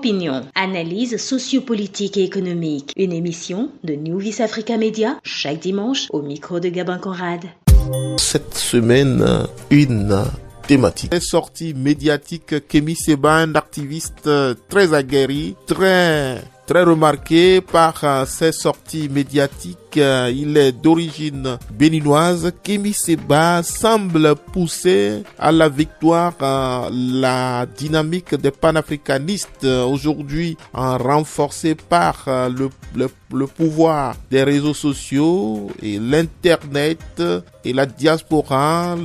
opinion, analyse sociopolitique et économique. Une émission de New Vis Africa Media, chaque dimanche au micro de Gabin Conrad. Cette semaine, une thématique. Sortie médiatique, Kémy Séba, un activiste très aguerri, très remarqué par ses sorties médiatiques. Il est d'origine béninoise. Kémy Séba semble pousser à la victoire la dynamique des panafricanistes, aujourd'hui renforcée par le pouvoir des réseaux sociaux et l'internet et la diaspora.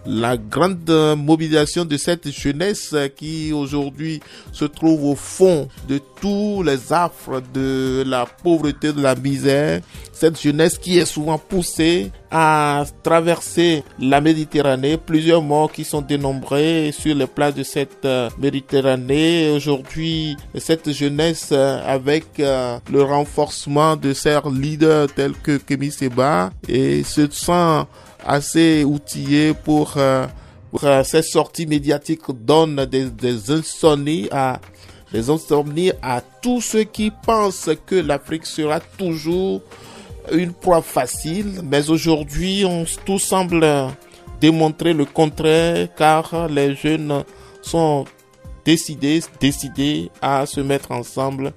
La grande mobilisation de cette jeunesse qui aujourd'hui se trouve au fond de tous les affres de la pauvreté, de la misère. Cette jeunesse qui est souvent poussée à traverser la Méditerranée. Plusieurs morts qui sont dénombrés sur les plages de cette Méditerranée. Aujourd'hui, cette jeunesse avec le renforcement de ses leaders tels que Kémy Séba et se sent assez outillé pour ces sorties médiatiques donnent des insomnies à tous ceux qui pensent que l'Afrique sera toujours une proie facile. Mais aujourd'hui, tout semble démontrer le contraire, car les jeunes sont décidés à se mettre ensemble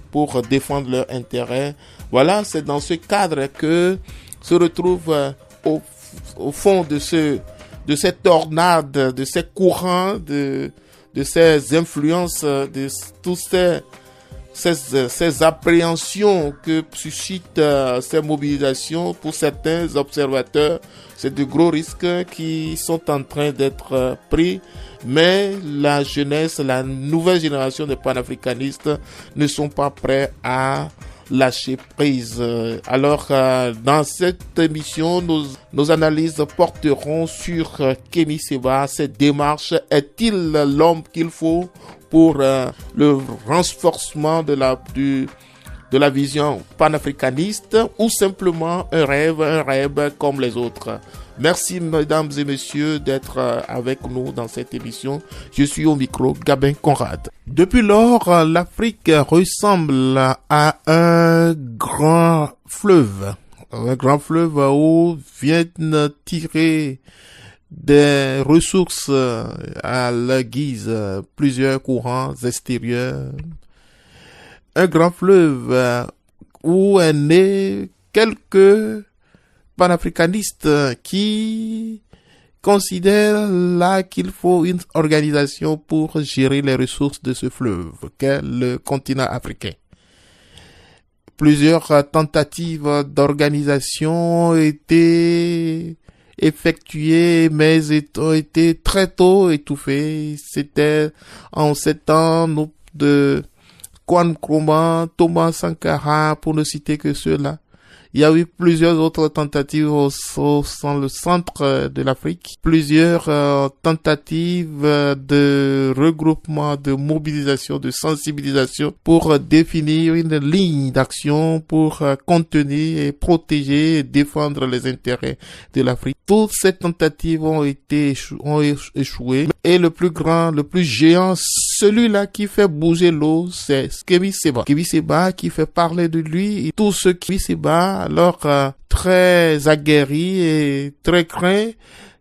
pour défendre leurs intérêts. Voilà, c'est dans ce cadre que se retrouve au fond de cette tornade, de ces courants, de ces influences, de tous ces appréhensions que suscitent ces mobilisations. Pour certains observateurs, c'est de gros risques qui sont en train d'être pris. Mais la jeunesse, la nouvelle génération de panafricanistes ne sont pas prêts à lâcher prise. Alors, dans cette émission, nos analyses porteront sur Kémy Séba. Cette démarche, est-il l'homme qu'il faut pour le renforcement de la vision panafricaniste, ou simplement un rêve comme les autres? Merci, mesdames et messieurs, d'être avec nous dans cette émission. Je suis au micro, Gabin Conrad. Depuis lors, l'Afrique ressemble à un grand fleuve où viennent tirer des ressources à la guise plusieurs courants extérieurs. Un grand fleuve où est né quelques panafricanistes qui considèrent là qu'il faut une organisation pour gérer les ressources de ce fleuve qu'est le continent africain. Plusieurs tentatives d'organisation ont été effectuées, mais ont été très tôt étouffées. C'était en 7 ans de Kwame Nkrumah, Thomas Sankara, pour ne citer que ceux-là. Il y a eu plusieurs autres tentatives dans le centre de l'Afrique, plusieurs tentatives de regroupement, de mobilisation, de sensibilisation pour définir une ligne d'action pour contenir et protéger et défendre les intérêts de l'Afrique. Toutes ces tentatives ont échoué. Et le plus grand, le plus géant, celui-là qui fait bouger l'eau, c'est Kémy Séba. Kémy Séba qui fait parler de lui, et tout ce Kémy Séba, alors très aguerri et très craint,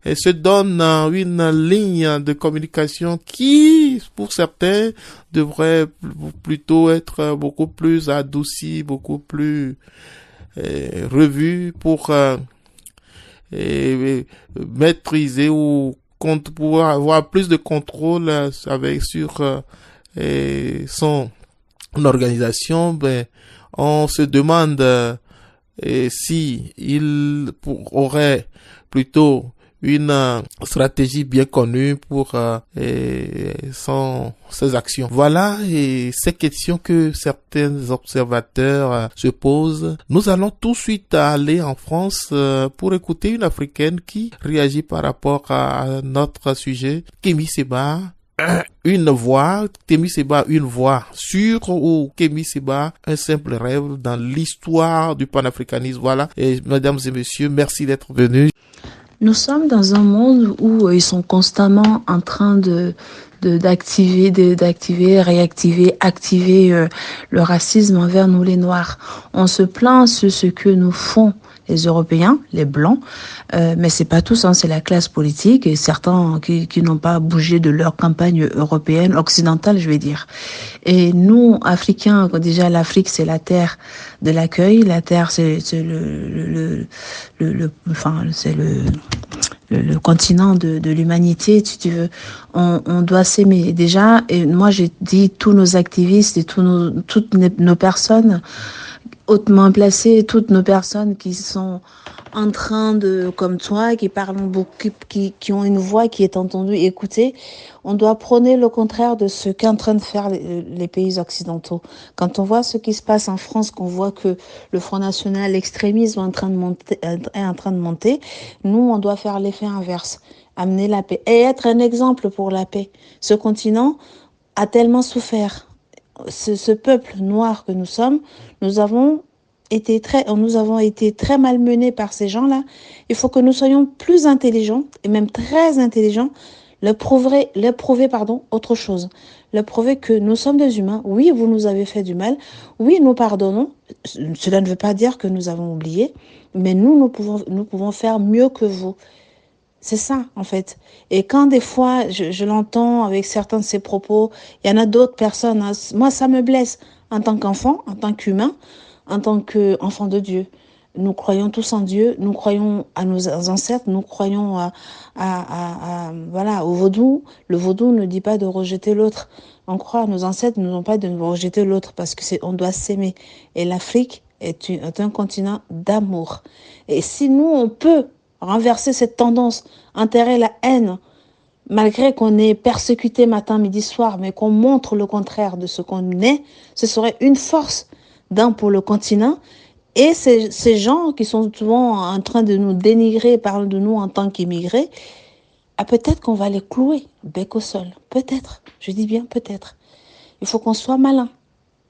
et se donne une ligne de communication qui, pour certains, devrait plutôt être beaucoup plus adoucie, beaucoup plus revue pour maîtriser ou pouvoir avoir plus de contrôle sur son organisation. On se demande si il aurait plutôt une stratégie bien connue pour ses actions. Voilà, et ces questions que certains observateurs se posent. Nous allons tout de suite aller en France pour écouter une Africaine qui réagit par rapport à notre sujet. Kémy Séba, une voix, Kémy Séba, une voix sûre, ou Kémy Séba, un simple rêve dans l'histoire du panafricanisme. Voilà, et mesdames et messieurs, merci d'être venus. Nous sommes dans un monde où ils sont constamment en train de d'activer, réactiver, activer le racisme envers nous les Noirs. On se plaint sur ce que nous font les Européens, les Blancs, mais c'est pas tous, c'est la classe politique et certains qui n'ont pas bougé de leur campagne européenne, occidentale, je vais dire. Et nous, Africains, déjà l'Afrique, c'est la terre de l'accueil, la terre, c'est le continent de l'humanité, si tu veux. On doit s'aimer déjà. Et moi, j'ai dit tous nos activistes et toutes nos personnes hautement placées, toutes nos personnes qui sont en train de, comme toi, qui parlent beaucoup, qui ont une voix qui est entendue, écoutée, on doit prôner le contraire de ce qu'est en train de faire les pays occidentaux. Quand on voit ce qui se passe en France, qu'on voit que le Front National, l'extrémisme est en train de monter, nous, on doit faire l'effet inverse, amener la paix et être un exemple pour la paix. Ce continent a tellement souffert. Ce peuple noir que nous sommes, nous avons été très malmenés par ces gens-là. Il faut que nous soyons plus intelligents et même très intelligents, leur prouver autre chose. Leur prouver que nous sommes des humains. Oui, vous nous avez fait du mal. Oui, nous pardonnons. Cela ne veut pas dire que nous avons oublié, mais nous pouvons faire mieux que vous. C'est ça, en fait. Et quand des fois, je l'entends avec certains de ses propos, il y en a d'autres personnes, moi, ça me blesse en tant qu'enfant, en tant qu'humain, en tant qu'enfant de Dieu. Nous croyons tous en Dieu, nous croyons à nos ancêtres, nous croyons au vaudou. Le vaudou ne dit pas de rejeter l'autre. On croit, nos ancêtres ne nous pas de rejeter l'autre parce que on doit s'aimer. Et l'Afrique est un continent d'amour. Et si nous, on peut renverser cette tendance, enterrer la haine, malgré qu'on est persécuté matin, midi, soir, mais qu'on montre le contraire de ce qu'on est, ce serait une force pour le continent. Et ces gens qui sont souvent en train de nous dénigrer, parlent de nous en tant qu'immigrés, peut-être qu'on va les clouer, bec au sol. Peut-être, je dis bien peut-être. Il faut qu'on soit malin,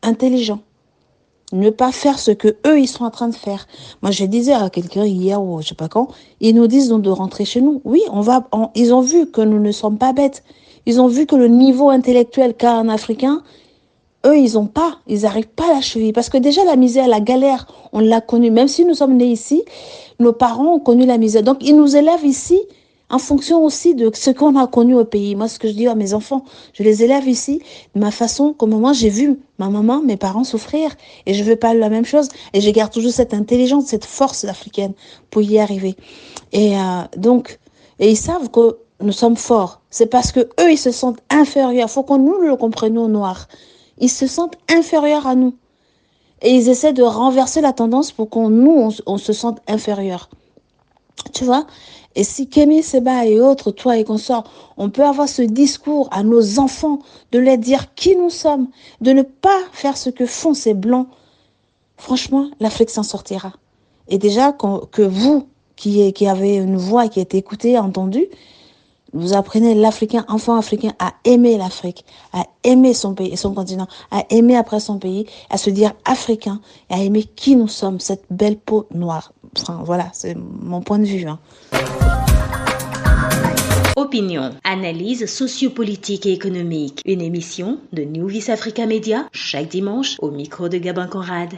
intelligent. Ne pas faire ce que eux ils sont en train de faire. Moi, je disais à quelqu'un hier ou je sais pas quand, ils nous disent donc de rentrer chez nous. Oui, ils ont vu que nous ne sommes pas bêtes. Ils ont vu que le niveau intellectuel qu'a un Africain, eux, ils n'arrivent pas à la cheville. Parce que déjà, la misère, la galère, on l'a connue. Même si nous sommes nés ici, nos parents ont connu la misère. Donc, ils nous élèvent ici en fonction aussi de ce qu'on a connu au pays. Moi, ce que je dis à mes enfants, je les élève ici de ma façon, comme moi, j'ai vu ma maman, mes parents souffrir. Et je veux pas la même chose. Et je garde toujours cette intelligence, cette force africaine pour y arriver. Et ils savent que nous sommes forts. C'est parce que eux, ils se sentent inférieurs. Il faut que nous le comprenions noirs. Ils se sentent inférieurs à nous. Et ils essaient de renverser la tendance pour qu'on se sente inférieurs. Tu vois? Et si Kémy Séba et autres, toi et consorts, on peut avoir ce discours à nos enfants, de leur dire qui nous sommes, de ne pas faire ce que font ces Blancs, franchement, l'Afrique s'en sortira. Et déjà, que vous, qui avez une voix qui est écoutée, entendue, vous apprenez enfant africain à aimer l'Afrique, à aimer son pays et son continent, à aimer après son pays, à se dire africain et à aimer qui nous sommes, cette belle peau noire. Enfin, voilà, c'est mon point de vue. Opinion, analyse sociopolitique et économique. Une émission de New Vis Africa Media, chaque dimanche au micro de Gabin Conrad.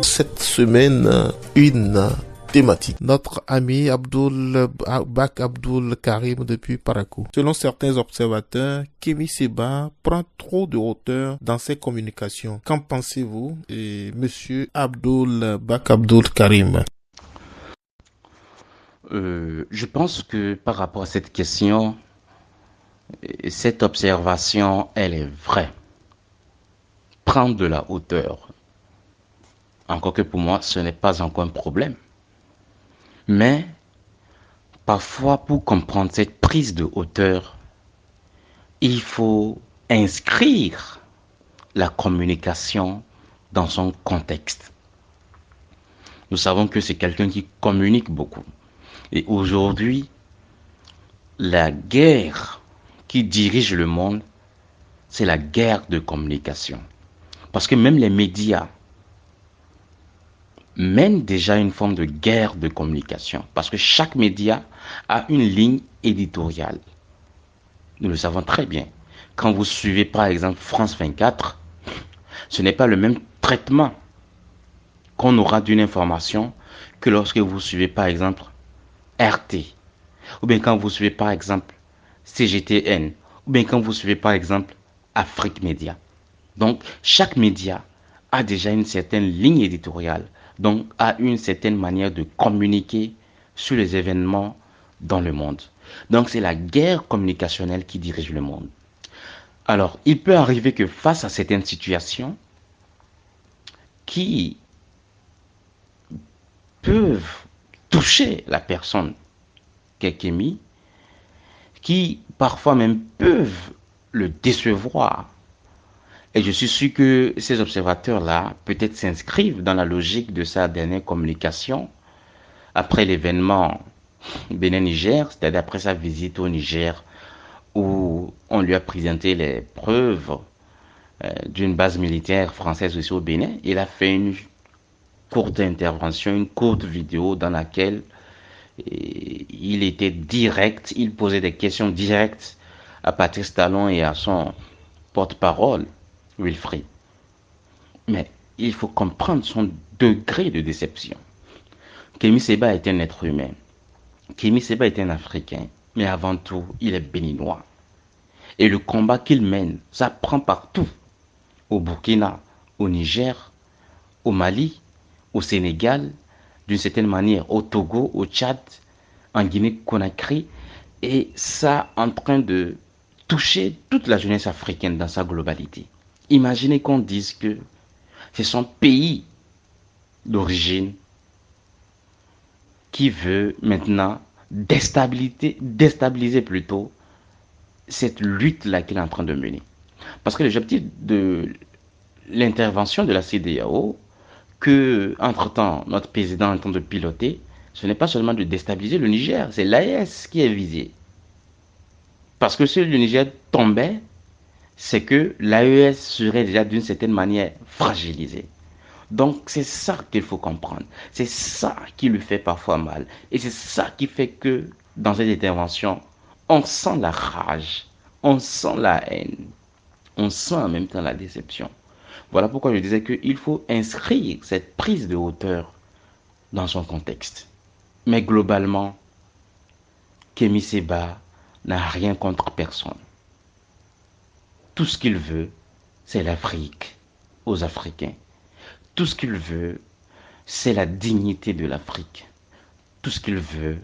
Cette semaine, une thématique. Notre ami Bak Abdul Karim depuis Parakou. Selon certains observateurs, Kémy Séba prend trop de hauteur dans ses communications. Qu'en pensez-vous, monsieur Bak Abdul Karim? Je pense que par rapport à cette question, cette observation, elle est vraie. Prendre de la hauteur. Encore que pour moi, ce n'est pas encore un problème. Mais parfois, pour comprendre cette prise de hauteur, il faut inscrire la communication dans son contexte. Nous savons que c'est quelqu'un qui communique beaucoup. Et aujourd'hui, la guerre qui dirige le monde, c'est la guerre de communication. Parce que même les médias mène déjà une forme de guerre de communication. Parce que chaque média a une ligne éditoriale. Nous le savons très bien. quand vous suivez par exemple France 24, ce n'est pas le même traitement qu'on aura d'une information que lorsque vous suivez par exemple RT, ou bien quand vous suivez par exemple CGTN, ou bien quand vous suivez par exemple Afrique Média. Donc chaque média a déjà une certaine ligne éditoriale, donc a une certaine manière de communiquer sur les événements dans le monde. Donc c'est la guerre communicationnelle qui dirige le monde. Alors il peut arriver que face à certaines situations qui peuvent toucher la personne qu'est Kémy, qui parfois même peuvent le décevoir. Et je suis sûr que ces observateurs-là peut-être s'inscrivent dans la logique de sa dernière communication après l'événement Bénin-Niger, c'est-à-dire après sa visite au Niger où on lui a présenté les preuves d'une base militaire française aussi au Bénin. Il a fait une courte intervention, une courte vidéo dans laquelle il était direct, il posait des questions directes à Patrice Talon et à son porte-parole, Wilfried. Mais il faut comprendre son degré de déception. Kémy Séba est un être humain. Kémy Séba est un Africain, mais avant tout, il est béninois. Et le combat qu'il mène, ça prend partout. Au Burkina, au Niger, au Mali, au Sénégal, d'une certaine manière, au Togo, au Tchad, en Guinée-Conakry, et ça en train de toucher toute la jeunesse africaine dans sa globalité. Imaginez qu'on dise que c'est son pays d'origine qui veut maintenant déstabiliser plutôt cette lutte-là qu'il est en train de mener. Parce que l'objectif de l'intervention de la CEDEAO, que, entre-temps, notre président est en train de piloter, ce n'est pas seulement de déstabiliser le Niger, c'est l'AES qui est visé. Parce que si le Niger tombait, c'est que l'AES serait déjà d'une certaine manière fragilisée. Donc c'est ça qu'il faut comprendre. C'est ça qui lui fait parfois mal. Et c'est ça qui fait que dans cette intervention, on sent la rage, on sent la haine, on sent en même temps la déception. Voilà pourquoi je disais qu'il faut inscrire cette prise de hauteur dans son contexte. Mais globalement, Kémy Séba n'a rien contre personne. Tout ce qu'il veut, c'est l'Afrique aux Africains. Tout ce qu'il veut, c'est la dignité de l'Afrique. Tout ce qu'il veut,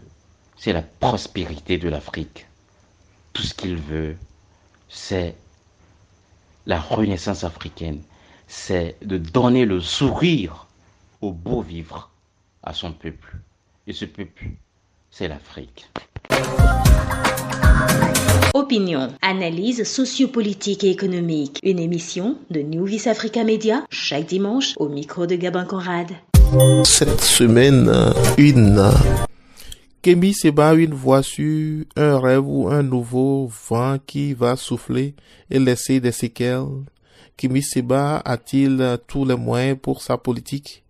c'est la prospérité de l'Afrique. Tout ce qu'il veut, c'est la renaissance africaine. C'est de donner le sourire au beau vivre à son peuple. Et ce peuple, c'est l'Afrique. Opinion, analyse sociopolitique et économique. Une émission de New Vice Africa Media chaque dimanche au micro de Gabin Conrad. Cette semaine, Kémy Séba, une voix sur un rêve ou un nouveau vent qui va souffler et laisser des séquelles. Kémy Séba a-t-il tous les moyens pour sa politique?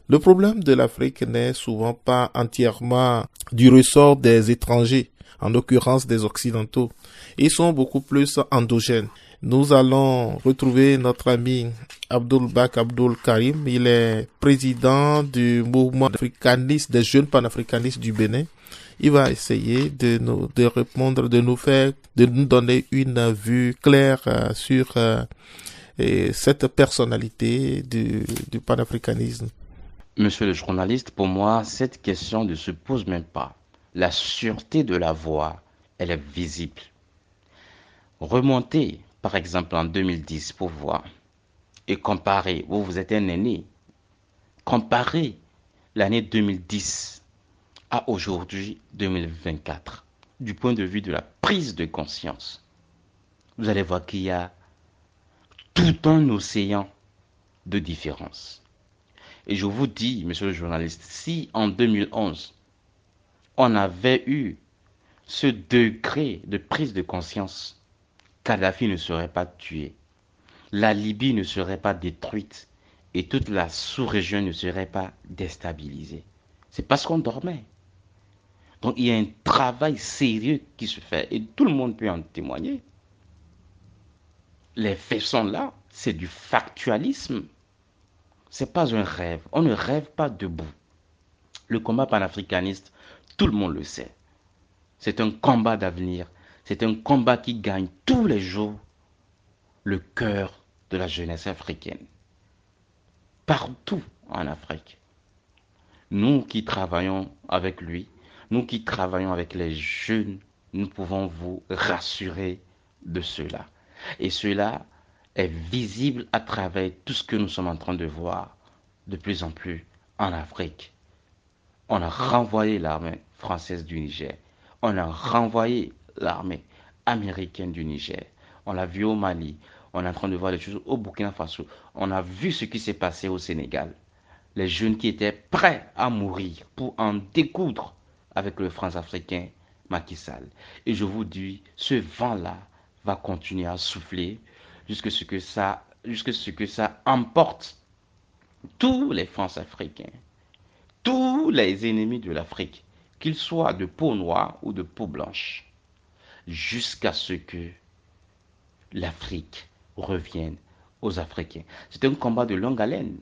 Le problème de l'Afrique n'est souvent pas entièrement du ressort des étrangers, en l'occurrence des Occidentaux. Ils sont beaucoup plus endogènes. Nous allons retrouver notre ami Abdoul Bak Abdoul Karim. Il est président du mouvement africaniste, des jeunes panafricanistes du Bénin. Il va essayer de répondre, de nous donner une vue claire sur cette personnalité du panafricanisme. Monsieur le journaliste, pour moi, cette question ne se pose même pas. La sûreté de la voix, elle est visible. Remontez, par exemple, en 2010 pour voir et comparer. Vous êtes un aîné. Comparez l'année 2010 à aujourd'hui 2024 du point de vue de la prise de conscience. Vous allez voir qu'il y a tout un océan de différence. Et je vous dis, monsieur le journaliste, si en 2011, on avait eu ce degré de prise de conscience, Kadhafi ne serait pas tué, la Libye ne serait pas détruite et toute la sous-région ne serait pas déstabilisée. C'est parce qu'on dormait. Donc il y a un travail sérieux qui se fait et tout le monde peut en témoigner. Les faits sont là, c'est du factualisme. C'est pas un rêve. On ne rêve pas debout. Le combat panafricaniste, tout le monde le sait. C'est un combat d'avenir. C'est un combat qui gagne tous les jours le cœur de la jeunesse africaine. Partout en Afrique. Nous qui travaillons avec lui, nous qui travaillons avec les jeunes, nous pouvons vous rassurer de cela. Et cela est visible à travers tout ce que nous sommes en train de voir de plus en plus en Afrique. On a renvoyé l'armée française du Niger. On a renvoyé l'armée américaine du Niger. On l'a vu au Mali. On est en train de voir les choses au Burkina Faso. On a vu ce qui s'est passé au Sénégal. Les jeunes qui étaient prêts à mourir pour en découdre avec le France-Africain Macky Sall. Et je vous dis, ce vent-là va continuer à souffler jusqu'à ce que ça emporte tous les France-Africains, tous les ennemis de l'Afrique, qu'ils soient de peau noire ou de peau blanche, jusqu'à ce que l'Afrique revienne aux Africains. C'est un combat de longue haleine,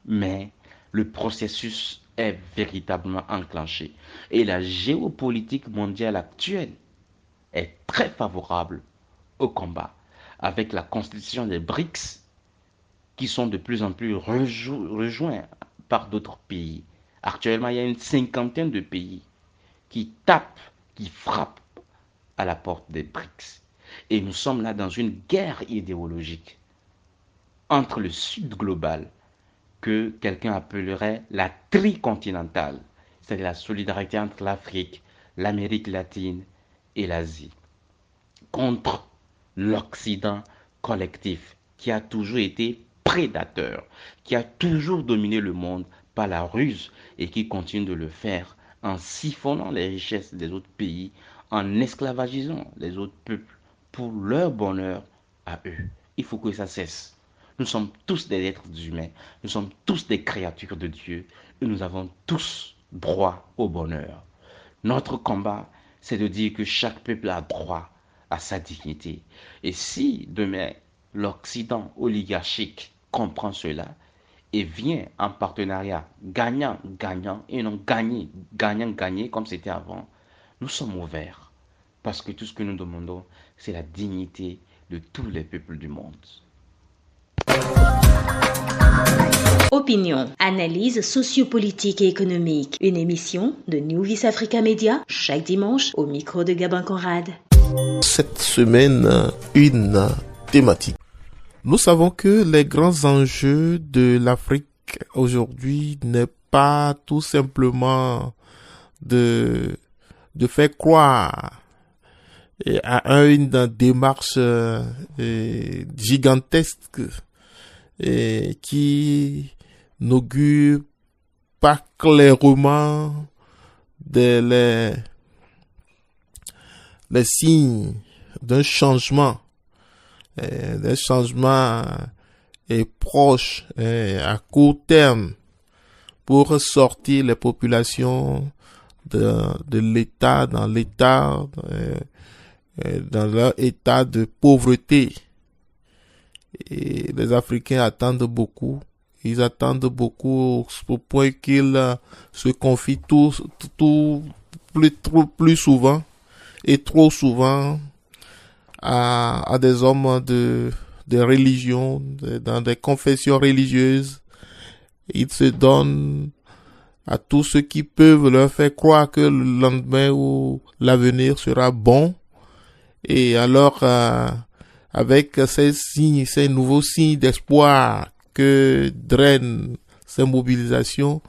mais le processus est véritablement enclenché. Et la géopolitique mondiale actuelle est très favorable au combat, avec la constitution des BRICS, qui sont de plus en plus rejoints par d'autres pays. Actuellement, il y a une cinquantaine de pays qui tapent, qui frappent à la porte des BRICS. Et nous sommes là dans une guerre idéologique entre le Sud global, que quelqu'un appellerait la tricontinentale, c'est-à-dire la solidarité entre l'Afrique, l'Amérique latine et l'Asie, contre l'Occident collectif, qui a toujours été prédateur, qui a toujours dominé le monde par la ruse et qui continue de le faire en siphonnant les richesses des autres pays, en esclavagisant les autres peuples pour leur bonheur à eux. Il faut que ça cesse. Nous sommes tous des êtres humains, nous sommes tous des créatures de Dieu et nous avons tous droit au bonheur. Notre combat, c'est de dire que chaque peuple a droit à sa dignité. Et si demain l'Occident oligarchique comprend cela et vient en partenariat gagnant-gagnant et non gagnant-gagnant comme c'était avant, nous sommes ouverts. Parce que tout ce que nous demandons, c'est la dignité de tous les peuples du monde. Opinion, analyse sociopolitique et économique. Une émission de New Vice Africa Media chaque dimanche au micro de Gabin Conrad. Cette semaine, une thématique. Nous savons que les grands enjeux de l'Afrique aujourd'hui n'est pas tout simplement de faire croire à une démarche gigantesque qui n'augure pas clairement les signes d'un changement est proche à court terme pour sortir les populations de l'état dans leur état de pauvreté. Et les Africains attendent beaucoup. Ils attendent beaucoup au point qu'ils se confient plus souvent et trop souvent à des hommes de religion, dans des confessions religieuses. Ils se donnent à tous ceux qui peuvent leur faire croire que le lendemain ou l'avenir sera bon. Et alors, avec ces nouveaux signes d'espoir que drainent ces mobilisations,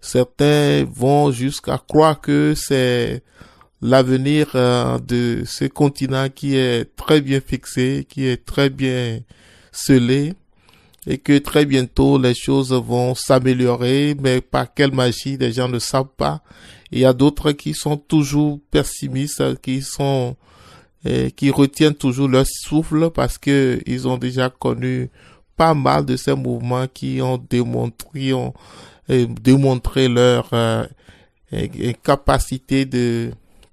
certains vont jusqu'à croire que c'est l'avenir de ce continent qui est très bien fixé, qui est très bien scellé, et que très bientôt les choses vont s'améliorer, mais par quelle magie, les gens ne savent pas. Il y a d'autres qui sont toujours pessimistes, qui retiennent toujours leur souffle parce que ils ont déjà connu pas mal de ces mouvements qui ont démontré leur capacité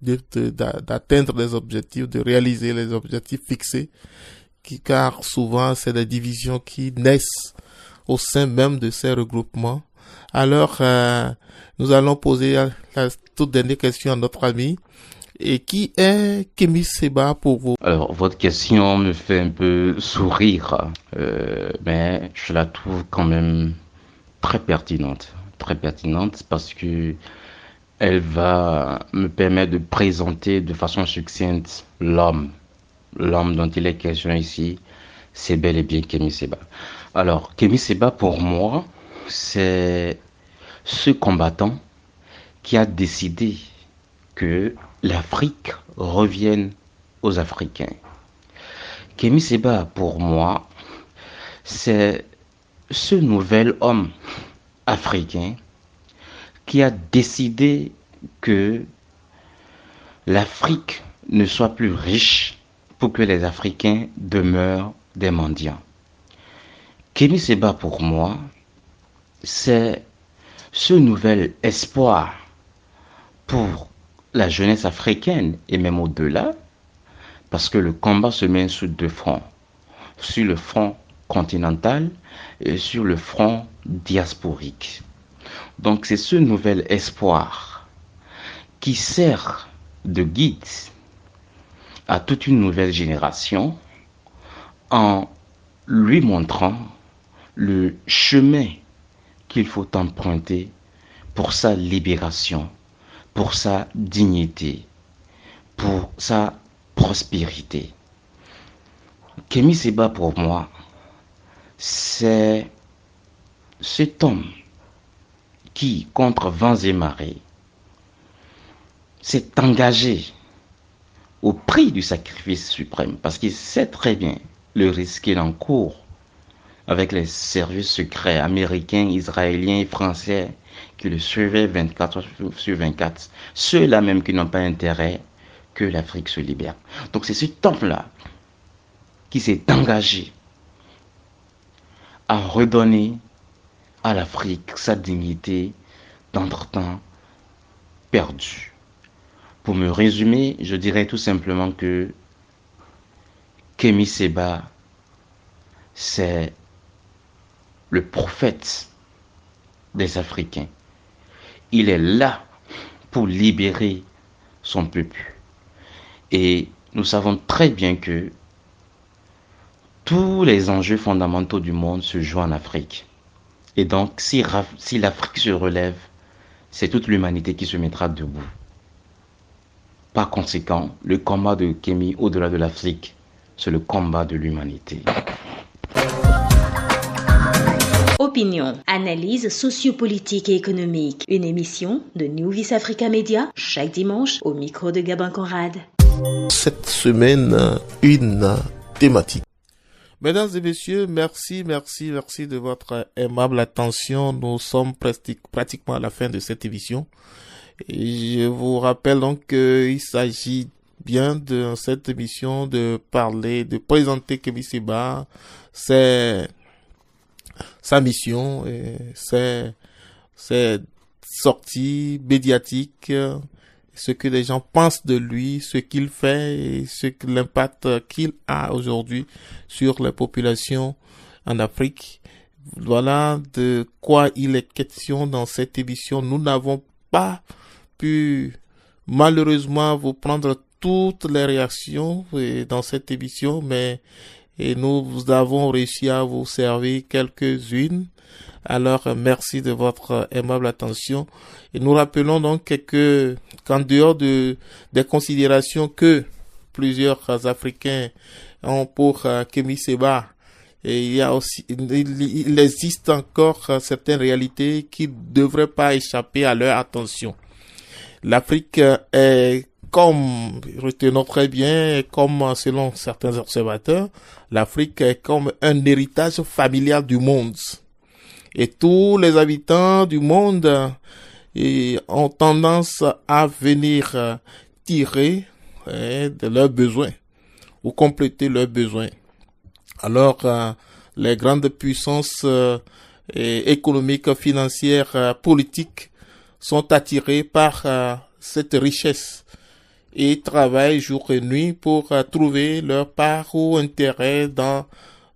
d'atteindre les objectifs, de réaliser les objectifs fixés, car souvent c'est des divisions qui naissent au sein même de ces regroupements. Alors, nous allons poser la toute dernière question à notre ami. Et qui est Kémy Séba pour vous? Alors, votre question me fait un peu sourire, mais je la trouve quand même très pertinente parce que elle va me permettre de présenter de façon succincte l'homme dont il est question ici, c'est bel et bien Kémy Séba. Alors, Kémy Séba, pour moi, c'est ce combattant qui a décidé que l'Afrique revienne aux Africains. Kémy Séba, pour moi, c'est ce nouvel homme africain qui a décidé que l'Afrique ne soit plus riche pour que les Africains demeurent des mendiants. Kémy Séba, pour moi, c'est ce nouvel espoir pour la jeunesse africaine et même au-delà, parce que le combat se mène sur deux fronts, sur le front continental et sur le front diasporique. Donc c'est ce nouvel espoir qui sert de guide à toute une nouvelle génération en lui montrant le chemin qu'il faut emprunter pour sa libération, pour sa dignité, pour sa prospérité. Kémy Séba, pour moi, c'est cet homme qui, contre vents et marées, s'est engagé au prix du sacrifice suprême, parce qu'il sait très bien le risque qu'il encourt avec les services secrets américains, israéliens et français qui le suivaient 24 heures sur 24. Ceux-là même qui n'ont pas intérêt que l'Afrique se libère. Donc c'est cet homme-là qui s'est engagé à redonner à l'Afrique sa dignité d'entre-temps perdue. Pour me résumer, je dirais tout simplement que Kémy Séba, c'est le prophète des Africains. Il est là pour libérer son peuple. Et nous savons très bien que tous les enjeux fondamentaux du monde se jouent en Afrique. Et donc, si l'Afrique se relève, c'est toute l'humanité qui se mettra debout. Par conséquent, le combat de Kémy au-delà de l'Afrique, c'est le combat de l'humanité. Opinion, analyse sociopolitique et économique. Une émission de New Vis Africa Media chaque dimanche au micro de Gabin Conrad. Cette semaine, une thématique. Mesdames et messieurs, merci de votre aimable attention. Nous sommes pratiquement à la fin de cette émission. Et je vous rappelle donc qu'il s'agit bien de cette émission de présenter Kémy Séba, c'est sa mission, et ses sorties médiatiques, ce que les gens pensent de lui, ce qu'il fait et l'impact qu'il a aujourd'hui sur les populations en Afrique. Voilà de quoi il est question dans cette émission. Nous n'avons pas pu malheureusement vous prendre toutes les réactions dans cette émission, mais nous avons réussi à vous servir quelques-unes. Alors, merci de votre aimable attention. Et nous rappelons donc qu'en dehors des considérations que plusieurs Africains ont pour Kémy Séba, et il existe encore certaines réalités qui ne devraient pas échapper à leur attention. L'Afrique est, comme retenons très bien, comme selon certains observateurs, l'Afrique est comme un héritage familial du monde. Et tous les habitants du monde ont tendance à venir tirer de leurs besoins ou compléter leurs besoins. Alors, les grandes puissances économiques, financières, politiques sont attirées par cette richesse et travaillent jour et nuit pour trouver leur part ou intérêt dans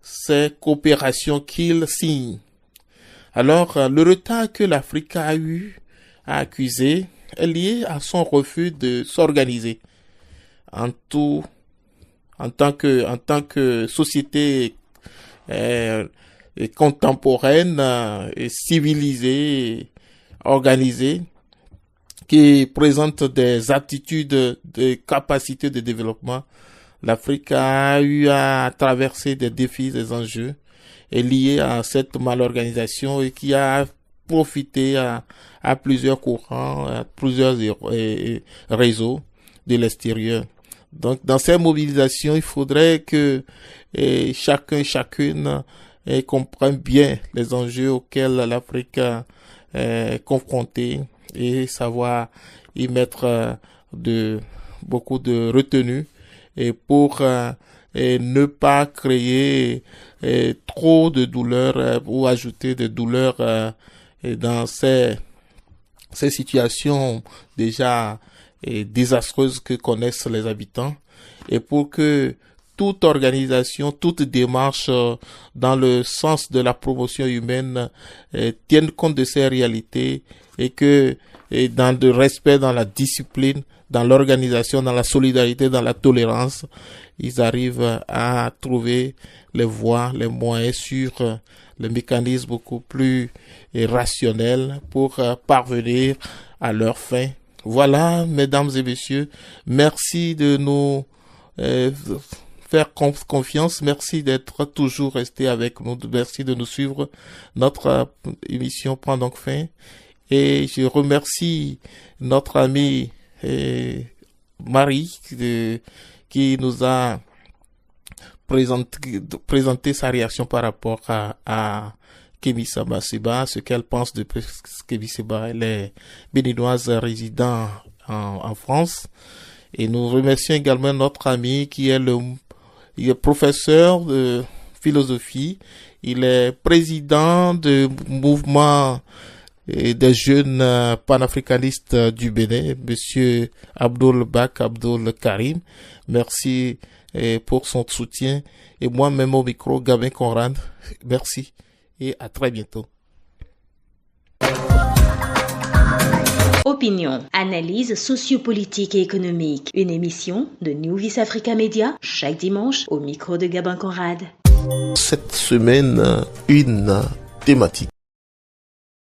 ces coopérations qu'ils signent. Alors, le retard que l'Afrique a eu à accuser est lié à son refus de s'organiser en tant que société contemporaine et civilisée, organisée, qui présente des aptitudes, des capacités de développement. L'Afrique a eu à traverser des défis, des enjeux liés à cette malorganisation et qui a profité à plusieurs courants, à plusieurs réseaux de l'extérieur. Donc, dans ces mobilisations, il faudrait que chacune comprenne bien les enjeux auxquels l'Afrique est confrontée et savoir y mettre beaucoup de retenue et pour ne pas créer trop de douleurs ou ajouter de douleurs dans ces situations déjà désastreuses que connaissent les habitants, et pour que toute organisation, toute démarche dans le sens de la promotion humaine tienne compte de ces réalités et que dans le respect, dans la discipline, dans l'organisation, dans la solidarité, dans la tolérance, ils arrivent à trouver les voies, les moyens sur les mécanismes beaucoup plus rationnels pour parvenir à leur fin. Voilà, mesdames et messieurs, merci de nous faire confiance, merci d'être toujours resté avec nous, merci de nous suivre. Notre émission prend donc fin et je remercie notre amie Marie qui nous a présenté sa réaction par rapport à Kémy Seba, ce qu'elle pense de Kémy Seba. Elle est béninoise résidant en France. Et nous remercions également notre ami qui est il est professeur de philosophie. Il est président du mouvement des jeunes panafricanistes du Bénin, Monsieur Abdoul Karim. Merci pour son soutien. Et moi-même au micro, Gabin Conrad. Merci et à très bientôt. Opinion, analyse sociopolitique et économique. Une émission de New Vis Africa Media chaque dimanche au micro de Gabin Conrad. Cette semaine, une thématique.